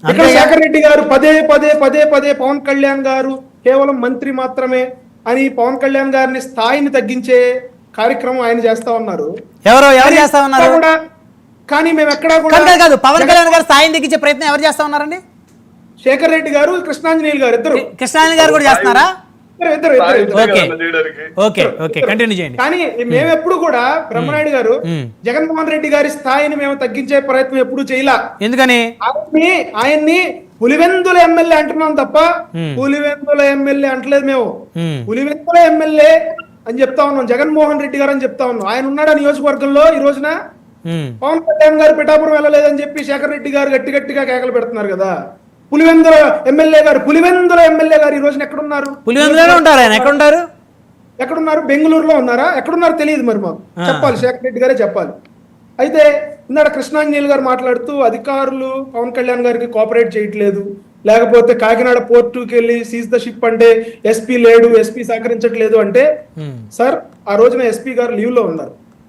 ఇక్కడ శేఖర్ రెడ్డి గారు పదే పదే పదే పదే పవన్ కళ్యాణ్ గారు కేవలం మంత్రి మాత్రమే అని పవన్ కళ్యాణ్ గారిని స్థాయిని తగ్గించే కార్యక్రమం ఆయన చేస్తా ఉన్నారు. ఎవరు చేస్తా ఉన్నారు కూడా కానీ మేము ఎక్కడా కూడా కాదు. పవన్ కళ్యాణ్ గారు స్థాయిని తగ్గించే ప్రయత్నం ఎవరు చేస్తా ఉన్నారండి? శేఖర్ రెడ్డి గారు, కృష్ణాంజనేయులు గారు ఇద్దరు. కృష్ణాంజనేయులు గారు కూడా చేస్తున్నారా? కంటిన్యూ చేయండి. కానీ మేము ఎప్పుడు కూడా బ్రహ్మనాయుడు గారు జగన్మోహన్ రెడ్డి గారి స్థాయిని మేము తగ్గించే ప్రయత్నం ఎప్పుడు చేయలా. ఎందుకని? ఆయన్ని పులివెందుల ఎమ్మెల్యే అంటున్నాం తప్ప పులివెందుల ఎమ్మెల్యే అంటలేదు. మేము పులివెందుల ఎమ్మెల్యే అని చెప్తా ఉన్నాం, జగన్మోహన్ రెడ్డి గారు అని చెప్తా ఉన్నాం. ఆయన ఉన్నాడు ఆ నియోజకవర్గంలో. ఈ రోజున పవన్ కళ్యాణ్ గారు పిఠాపురం వెళ్ళలేదని చెప్పి శేఖర్ రెడ్డి గారు గట్టి గట్టిగా కేకలు పెడుతున్నారు కదా. పులివెందుల ఎమ్మెల్యే గారు ఈ రోజున ఎక్కడున్నారు? పులివెందులలో ఉంటారు. ఆయన ఎక్కడున్నారు? బెంగళూరులో ఉన్నారా? ఎక్కడున్నారు తెలియదు. మరి మాకు చెప్పాలి, శేఖర్ రెడ్డి గారే చెప్పాలి. అయితే ఇందాక కృష్ణాంజనేయులు గారు మాట్లాడుతూ అధికారులు పవన్ కళ్యాణ్ గారికి కోఆపరేట్ చేయట్లేదు, లేకపోతే కాకినాడ పోర్టుకి వెళ్ళి సీజ్ ద షిప్ అంటే ఎస్పీ లేడు, ఎస్పీ సహకరించట్లేదు అంటే, సార్ ఆ రోజున ఎస్పీ గారు లీవ్ లో ఉన్నారు.